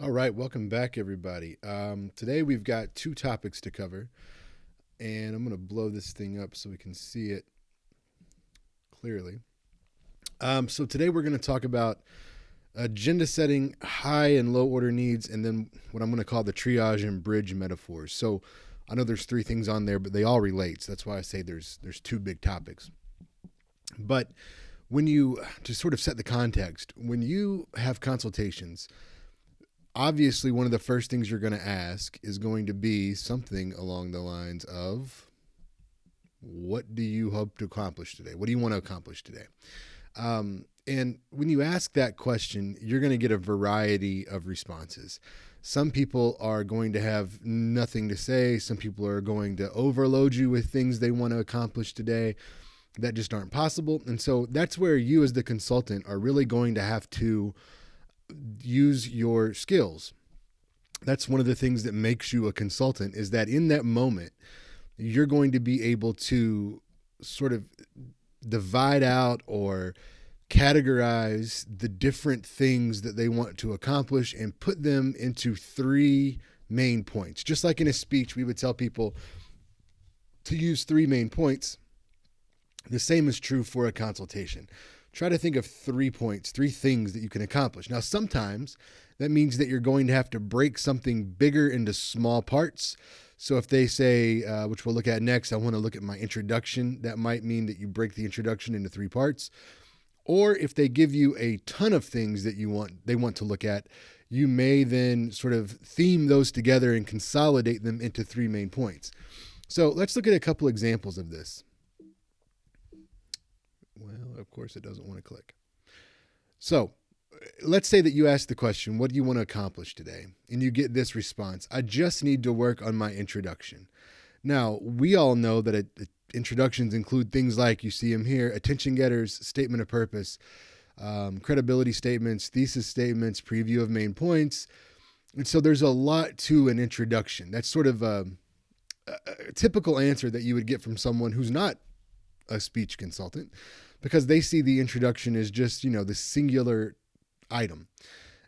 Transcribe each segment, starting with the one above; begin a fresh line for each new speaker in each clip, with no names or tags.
All right, welcome back, everybody. Today we've got two topics to cover, and I'm going to blow this thing up so we can see it clearly. So today we're going to talk about agenda setting, high and low order needs, and then what I'm going to call the triage and bridge metaphors. So I know there's three things on there, but they all relate. So that's why I say there's two big topics. But when you to sort of set the context, when you have consultations, obviously one of the first things you're going to ask is going to be something along the lines of, what do you hope to accomplish today? What do you want to accomplish today? And when you ask that question, you're going to get a variety of responses. Some people are going to have nothing to say. Some people are going to overload you with things they want to accomplish today that just aren't possible. And so that's where you, as the consultant, are really going to have to use your skills. That's one of the things that makes you a consultant, is that in that moment, you're going to be able to sort of divide out or categorize the different things that they want to accomplish and put them into three main points. Just like in a speech, we would tell people to use three main points. The same is true for a consultation. Try to think of 3 points, three things that you can accomplish. Now, sometimes that means that you're going to have to break something bigger into small parts. So if they say, which we'll look at next, I want to look at my introduction, that might mean that you break the introduction into 3 parts. Or if they give you a ton of things that they want to look at, you may then sort of theme those together and consolidate them into 3 main points. So let's look at a couple examples of this. Well, of course, it doesn't want to click. So let's say that you ask the question, what do you want to accomplish today? And you get this response: I just need to work on my introduction. Now, we all know that introductions include things like, you see them here: attention getters, statement of purpose, credibility statements, thesis statements, preview of main points. And so there's a lot to an introduction. That's sort of a typical answer that you would get from someone who's not a speech consultant, because they see the introduction as just, the singular item.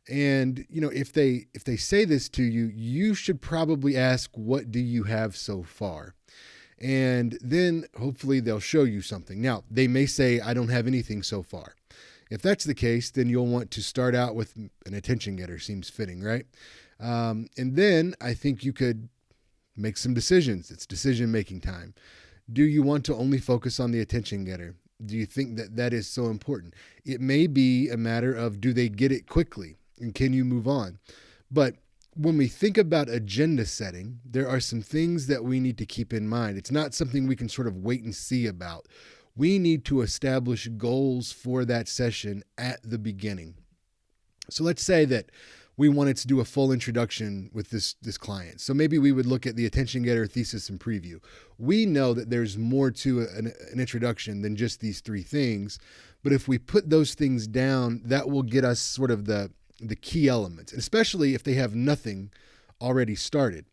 And, if they say this to you, you should probably ask, what do you have so far? And then hopefully they'll show you something. Now, they may say, I don't have anything so far. If that's the case, then you'll want to start out with an attention getter. Seems fitting, right? And then I think you could make some decisions. It's decision-making time. Do you want to only focus on the attention getter? Do you think that that is so important? It may be a matter of, do they get it quickly? And can you move on? But when we think about agenda setting, there are some things that we need to keep in mind. It's not something we can sort of wait and see about. We need to establish goals for that session at the beginning. So let's say that we wanted to do a full introduction with this client. So maybe we would look at the attention getter, thesis, and preview. We know that there's more to an introduction than just these 3 things. But if we put those things down, that will get us sort of the key elements, especially if they have nothing already started.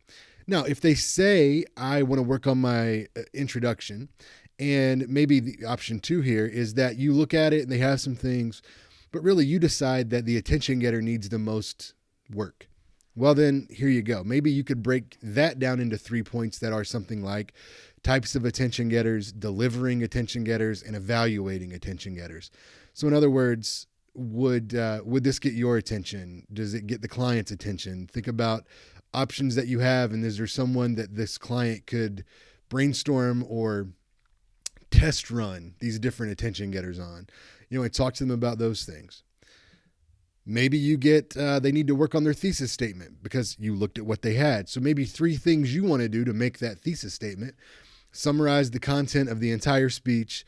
Now, if they say, I want to work on my introduction, and maybe the option 2 here is that you look at it and they have some things, but really you decide that the attention getter needs the most work. Well, then here you go. Maybe you could break that down into 3 points that are something like types of attention getters, delivering attention getters, and evaluating attention getters. So in other words, would this get your attention? Does it get the client's attention? Think about options that you have, and is there someone that this client could brainstorm or test run these different attention getters on? And talk to them about those things. Maybe you get, they need to work on their thesis statement because you looked at what they had. So maybe 3 things you want to do to make that thesis statement: summarize the content of the entire speech,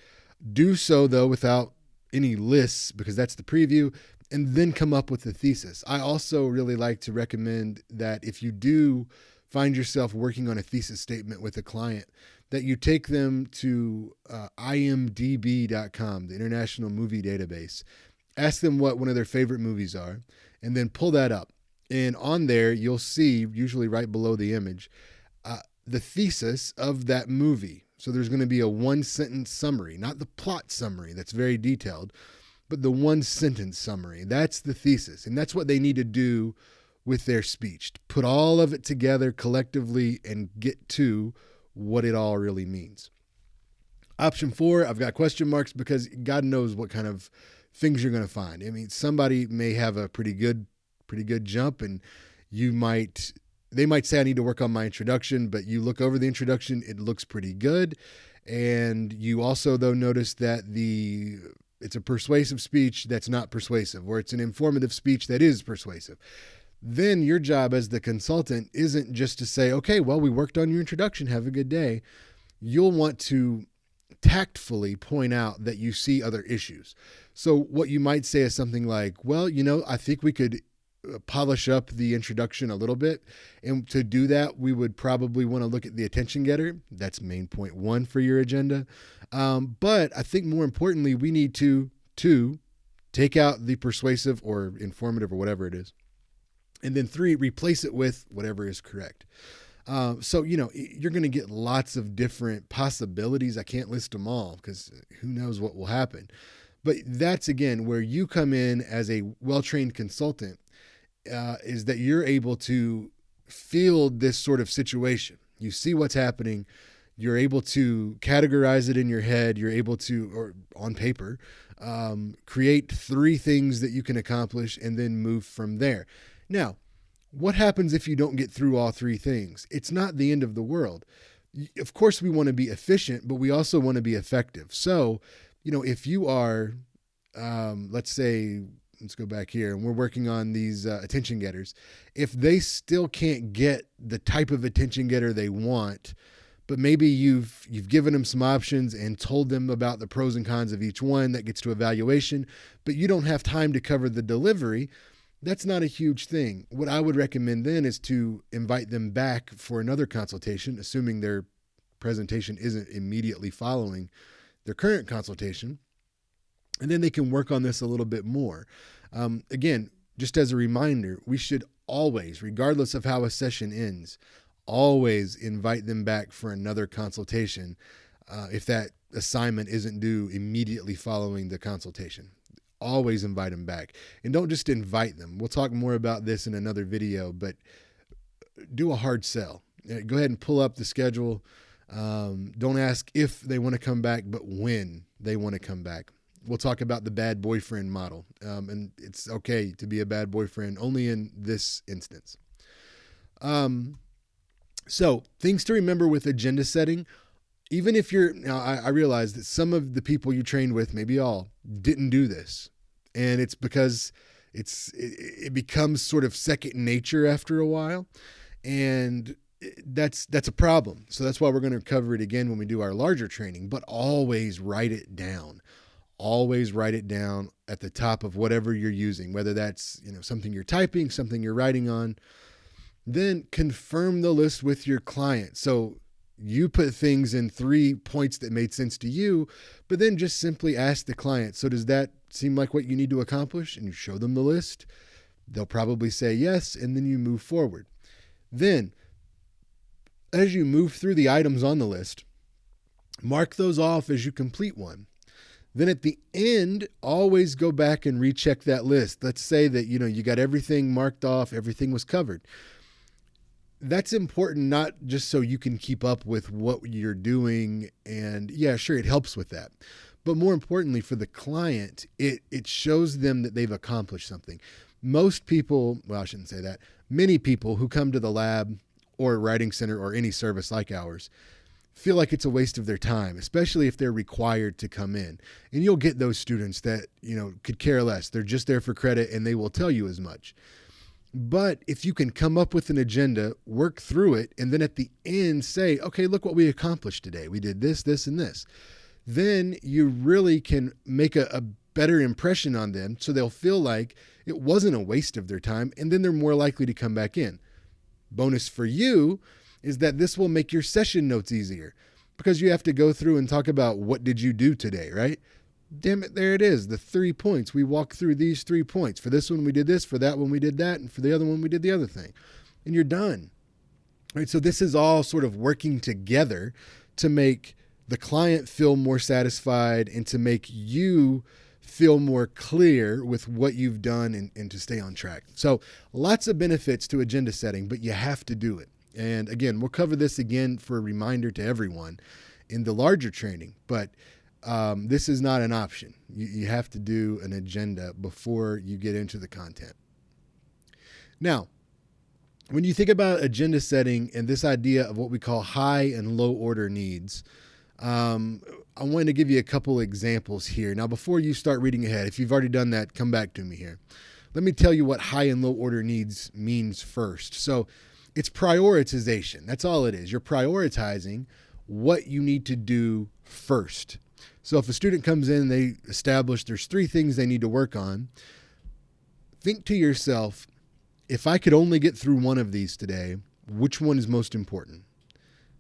do so though without any lists, because that's the preview, and then come up with the thesis. I also really like to recommend that if you do find yourself working on a thesis statement with a client, that you take them to imdb.com, the International Movie Database. Ask them what one of their favorite movies are, and then pull that up. And on there, you'll see, usually right below the image, the thesis of that movie. So there's going to be a 1-sentence summary, not the plot summary that's very detailed, but the 1-sentence summary. That's the thesis. And that's what they need to do with their speech. Put all of it together collectively and get to what it all really means. Option 4, I've got question marks because God knows what kind of things you're going to find. I mean, somebody may have a pretty good jump, and they might say, I need to work on my introduction, but you look over the introduction, it looks pretty good. And you also, though, notice that it's a persuasive speech that's not persuasive, or it's an informative speech that is persuasive. Then your job as the consultant isn't just to say, okay, well, we worked on your introduction, have a good day. You'll want to tactfully point out that you see other issues. So what you might say is something like, well, I think we could polish up the introduction a little bit. And to do that, we would probably want to look at the attention getter. That's main point 1 for your agenda. But I think more importantly, we need to take out the persuasive or informative or whatever it is. And then 3, replace it with whatever is correct. So, you're going to get lots of different possibilities. I can't list them all because who knows what will happen. But that's, again, where you come in as a well-trained consultant, is that you're able to field this sort of situation. You see what's happening. You're able to categorize it in your head. You're able to, or on paper, create 3 things that you can accomplish and then move from there. Now, what happens if you don't get through all 3 things? It's not the end of the world. Of course, we want to be efficient, but we also want to be effective. So, if you are, let's go back here, and we're working on these attention getters. If they still can't get the type of attention getter they want, but maybe you've given them some options and told them about the pros and cons of each one, that gets to evaluation, but you don't have time to cover the delivery, that's not a huge thing. What I would recommend then is to invite them back for another consultation, assuming their presentation isn't immediately following their current consultation. And then they can work on this a little bit more. Again, just as a reminder, we should always, regardless of how a session ends, always invite them back for another consultation if that assignment isn't due immediately following the consultation. Always invite them back. And don't just invite them. We'll talk more about this in another video, but do a hard sell. Go ahead and pull up the schedule. Don't ask if they want to come back, but when they want to come back. We'll talk about the bad boyfriend model. And it's okay to be a bad boyfriend only in this instance. So things to remember with agenda setting. Even if I realize that some of the people you trained with, maybe all, didn't do this. And it's because it becomes sort of second nature after a while. And that's a problem. So that's why we're going to cover it again when we do our larger training, but always write it down. Always write it down at the top of whatever you're using, whether that's, something you're typing, something you're writing on. Then confirm the list with your client. So you put things in 3 points that made sense to you, but then just simply ask the client, so does that seem like what you need to accomplish? And you show them the list. They'll probably say yes, and then you move forward. Then, as you move through the items on the list, mark those off as you complete one. Then at the end, always go back and recheck that list. Let's say that, you got everything marked off, everything was covered. That's important, not just so you can keep up with what you're doing. And yeah, sure, it helps with that. But more importantly for the client, it shows them that they've accomplished something. Most people, well, I shouldn't say that. Many people who come to the lab or writing center or any service like ours feel like it's a waste of their time, especially if they're required to come in. And you'll get those students that, could care less. They're just there for credit and they will tell you as much. But if you can come up with an agenda, work through it, and then at the end say, okay, look what we accomplished today. We did this, this, and this. Then you really can make a better impression on them so they'll feel like it wasn't a waste of their time, and then they're more likely to come back in. Bonus for you is that this will make your session notes easier because you have to go through and talk about what did you do today, right? Damn it, there it is, the 3 points. We walked through these 3 points. For this one, we did this. For that one, we did that. And for the other one, we did the other thing. And you're done. All right, so this is all sort of working together to make the client feel more satisfied and to make you feel more clear with what you've done and to stay on track. So lots of benefits to agenda setting, but you have to do it. And again, we'll cover this again for a reminder to everyone in the larger training, but this is not an option. You have to do an agenda before you get into the content. Now, when you think about agenda setting and this idea of what we call high and low order needs, I want to give you a couple examples here. Now, before you start reading ahead, if you've already done that, come back to me here. Let me tell you what high and low order needs means first. So it's prioritization. That's all it is. You're prioritizing what you need to do first. So if a student comes in and they establish there's 3 things they need to work on, think to yourself, if I could only get through one of these today, which one is most important?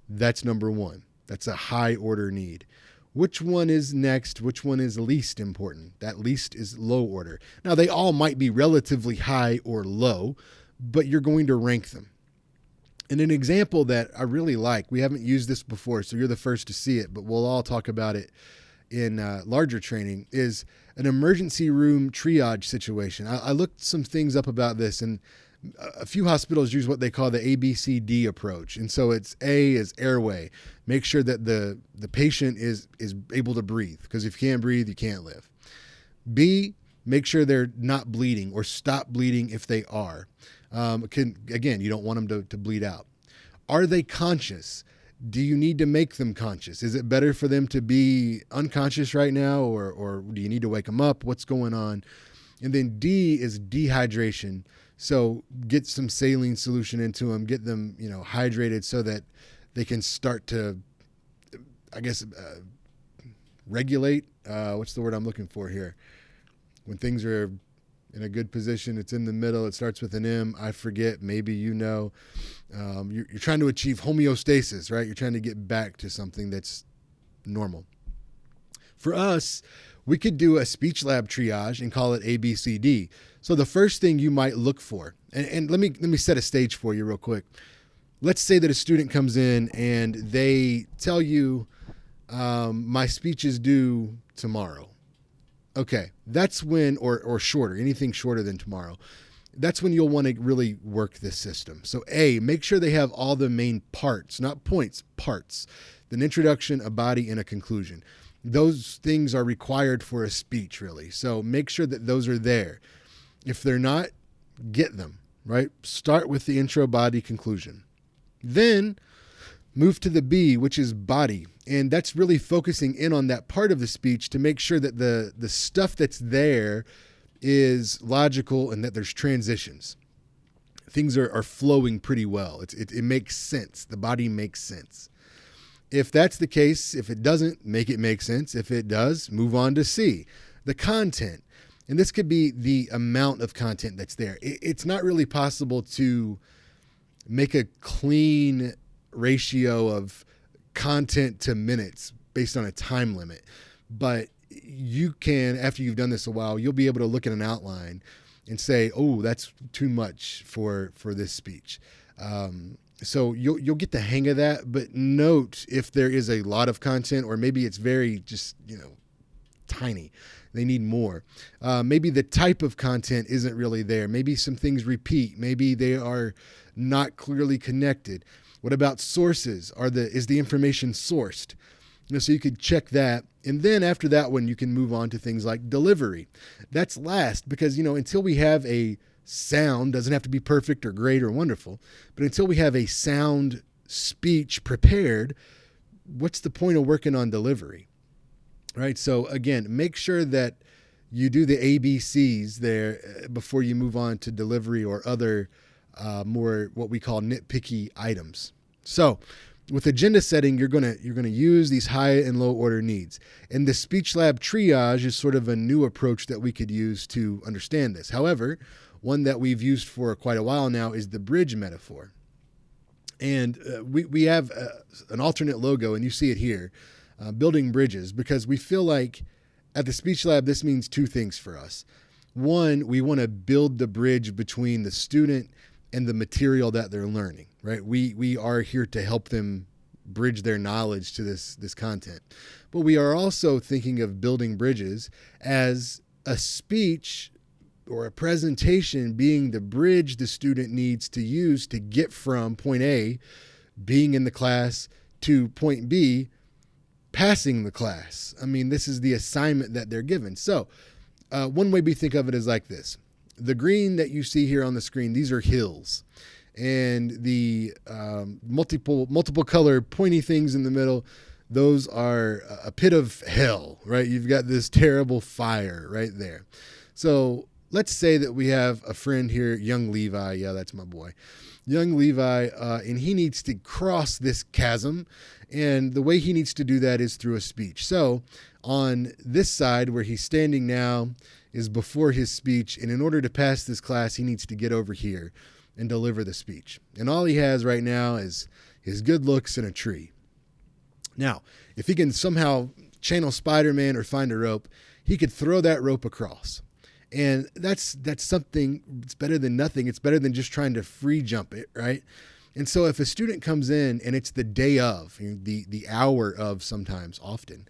That's number 1. That's a high order need. Which one is next? Which one is least important? That least is low order. Now, they all might be relatively high or low, but you're going to rank them. And an example that I really like, we haven't used this before, so you're the first to see it, but we'll all talk about it in larger training, is an emergency room triage situation. I looked some things up about this, and a few hospitals use what they call the ABCD approach. And so it's A is airway. Make sure that the patient is able to breathe, because if you can't breathe, you can't live. B, make sure they're not bleeding or stop bleeding if they are. Again, you don't want them to bleed out. Are they conscious? Do you need to make them conscious? Is it better for them to be unconscious right now, or do you need to wake them up? What's going on? And then D is dehydration. So get some saline solution into them, get them, hydrated so that they can start to, regulate. What's the word I'm looking for here? When things are in a good position, it's in the middle. It starts with an M. I forget. Maybe you're trying to achieve homeostasis, right? You're trying to get back to something that's normal. For us, we could do a speech lab triage and call it ABCD. So the first thing you might look for, and let me set a stage for you real quick. Let's say that a student comes in and they tell you, my speech is due tomorrow. Okay, that's when, or shorter, anything shorter than tomorrow. That's when you'll want to really work this system. So A, make sure they have all the main parts, not points, parts. An introduction, a body, and a conclusion. Those things are required for a speech, really. So make sure that those are there. If they're not, get them, right? Start with the intro, body, conclusion. Then move to the B, which is body. And that's really focusing in on that part of the speech to make sure that the stuff that's there is logical and that there's transitions. Things are flowing pretty well. It makes sense. The body makes sense. If that's the case, if it doesn't, make it make sense. If it does, move on to C, the content. And this could be the amount of content that's there. It's not really possible to make a clean ratio of content to minutes based on a time limit. But you can, after you've done this a while, you'll be able to look at an outline and say, oh, that's too much for this speech. So you'll get the hang of that, but note if there is a lot of content or maybe it's very just, tiny. They need more. Maybe the type of content isn't really there. Maybe some things repeat. Maybe they are not clearly connected. What about sources? Is the information sourced? So you could check that. And then after that one, you can move on to things like delivery. That's last because, until we have a sound, doesn't have to be perfect or great or wonderful, but until we have a sound speech prepared, what's the point of working on delivery? Right? So again, make sure that you do the ABCs there before you move on to delivery or other more what we call nitpicky items. So with agenda setting, you're gonna use these high and low order needs. And the speech lab triage is sort of a new approach that we could use to understand this. However, one that we've used for quite a while now is the bridge metaphor. And we have an alternate logo, and you see it here, building bridges, because we feel like at the speech lab, this means 2 things for us. One, we want to build the bridge between the student and the material that they're learning, right? We are here to help them bridge their knowledge to this content. But we are also thinking of building bridges as a speech or a presentation being the bridge the student needs to use to get from point A, being in the class, to point B, passing the class. I mean, this is the assignment that they're given. So one way we think of it is like this. The green that you see here on the screen, these are hills. And the multiple color pointy things in the middle, those are a pit of hell, right? You've got this terrible fire right there. So let's say that we have a friend here, young Levi. Yeah, that's my boy. Young Levi, and he needs to cross this chasm. And the way he needs to do that is through a speech. So on this side where he's standing now is before his speech. And in order to pass this class, he needs to get over here and deliver the speech. And all he has right now is his good looks and a tree. Now, if he can somehow channel Spider-Man or find a rope, he could throw that rope across. And that's something, it's better than nothing. It's better than just trying to free jump it, right? And so if a student comes in and it's the day of, the hour of sometimes, often,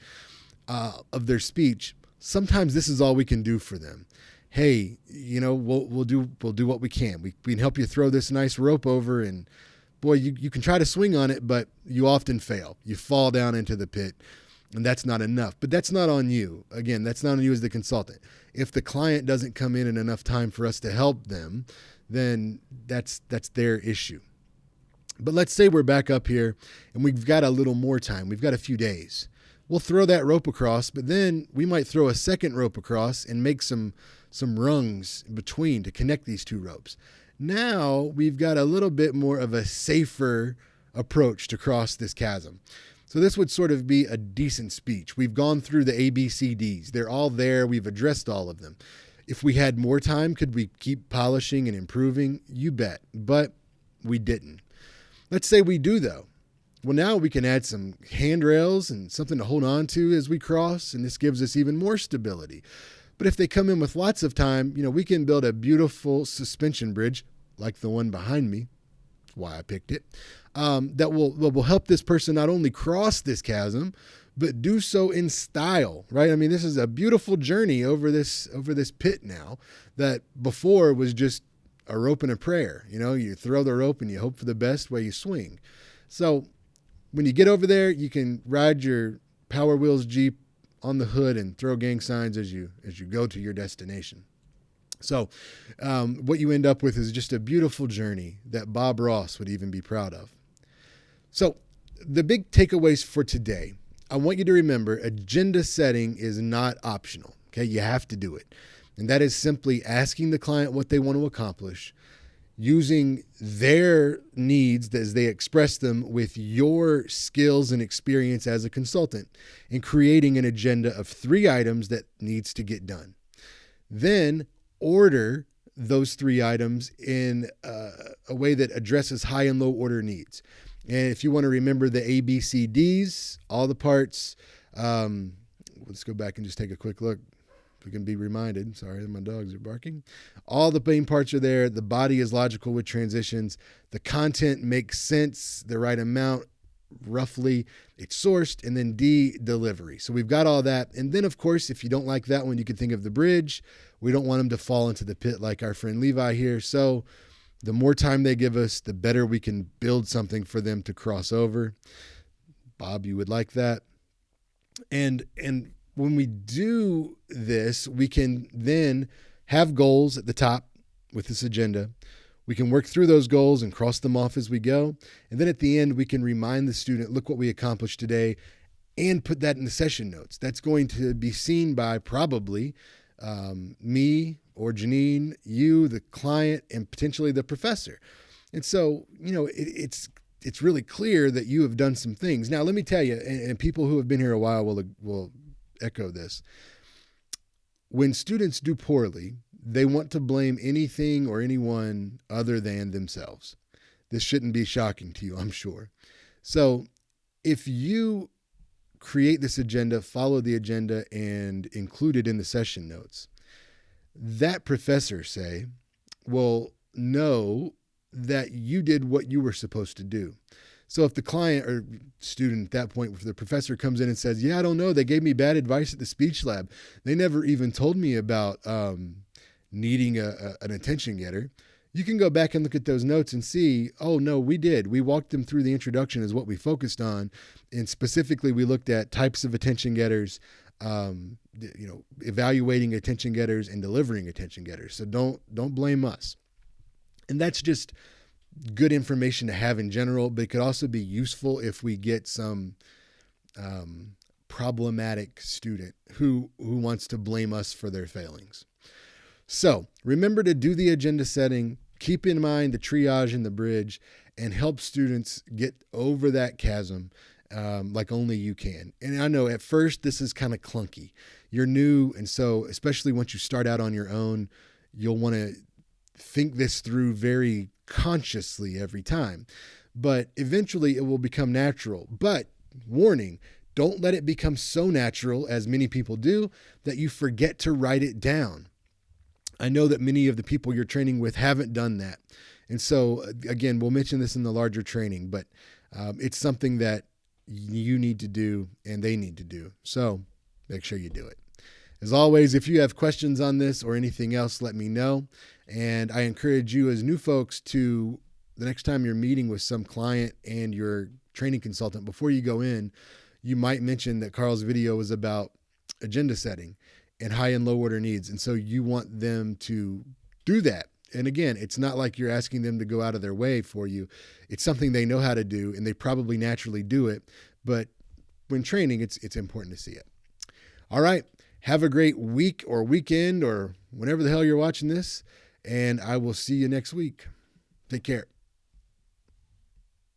of their speech, sometimes this is all we can do for them. Hey, we'll do what we can. We can help you throw this nice rope over, and boy, you can try to swing on it, but you often fail. You fall down into the pit, and that's not enough. But that's not on you. Again, that's not on you as the consultant. If the client doesn't come in enough time for us to help them, then that's their issue. But let's say we're back up here and we've got a little more time. We've got a few days. We'll throw that rope across, but then we might throw a second rope across and make some rungs between to connect these two ropes. Now we've got a little bit more of a safer approach to cross this chasm. So this would sort of be a decent speech. We've gone through the ABCDs. They're all there. We've addressed all of them. If we had more time, could we keep polishing and improving? You bet. But we didn't. Let's say we do, though. Well, now we can add some handrails and something to hold on to as we cross, and this gives us even more stability. But if they come in with lots of time, we can build a beautiful suspension bridge like the one behind me. That's why I picked it. That will help this person not only cross this chasm, but do so in style, right? I mean, this is a beautiful journey over this pit now that before was just a rope and a prayer. You throw the rope and you hope for the best while you swing. So when you get over there, you can ride your Power Wheels Jeep on the hood and throw gang signs as you go to your destination. So what you end up with is just a beautiful journey that Bob Ross would even be proud of. So the big takeaways for today, I want you to remember agenda setting is not optional. Okay, you have to do it. And that is simply asking the client what they want to accomplish, using their needs as they express them with your skills and experience as a consultant, and creating an agenda of 3 items that needs to get done. Then order those 3 items in a way that addresses high and low order needs. And if you want to remember the ABCDs, all the parts, let's go back and just take a quick look. If we can be reminded. Sorry, my dogs are barking. All the main parts are there. The body is logical with transitions. The content makes sense, the right amount, roughly. It's sourced. And then D, delivery. So we've got all that. And then, of course, if you don't like that one, you can think of the bridge. We don't want them to fall into the pit like our friend Levi here. So the more time they give us, the better we can build something for them to cross over. Bob, you would like that. And when we do this, we can then have goals at the top with this agenda. We can work through those goals and cross them off as we go. And then at the end, we can remind the student, look what we accomplished today, and put that in the session notes. That's going to be seen by probably me or Janine, you, the client, and potentially the professor. And so, it's really clear that you have done some things. Now, let me tell you, and people who have been here a while will echo this. When students do poorly, they want to blame anything or anyone other than themselves. This shouldn't be shocking to you, I'm sure. So if you create this agenda, follow the agenda, and include it in the session notes, that professor, say, will know that you did what you were supposed to do. So if the client or student at that point, if the professor comes in and says, yeah, I don't know, they gave me bad advice at the speech lab. They never even told me about needing an attention getter. You can go back and look at those notes and see, oh, no, we did. We walked them through the introduction is what we focused on. And specifically, we looked at types of attention getters, evaluating attention getters and delivering attention getters. So don't blame us. And that's just good information to have in general, but it could also be useful if we get some problematic student who wants to blame us for their failings. So remember to do the agenda setting, keep in mind the triage and the bridge, and help students get over that chasm like only you can. And I know at first this is kind of clunky. You're new, and so especially once you start out on your own, you'll want to think this through very consciously every time. But eventually it will become natural. But warning, don't let it become so natural, as many people do, that you forget to write it down. I know that many of the people you're training with haven't done that. And so, again, we'll mention this in the larger training, but it's something that you need to do and they need to do. So make sure you do it. As always, if you have questions on this or anything else, let me know. And I encourage you as new folks to, the next time you're meeting with some client and your training consultant, before you go in, you might mention that Carl's video was about agenda setting and high and low order needs. And so you want them to do that. And again, it's not like you're asking them to go out of their way for you. It's something they know how to do, and they probably naturally do it. But when training, it's important to see it. All right. Have a great week or weekend or whenever the hell you're watching this. And I will see you next week. Take care.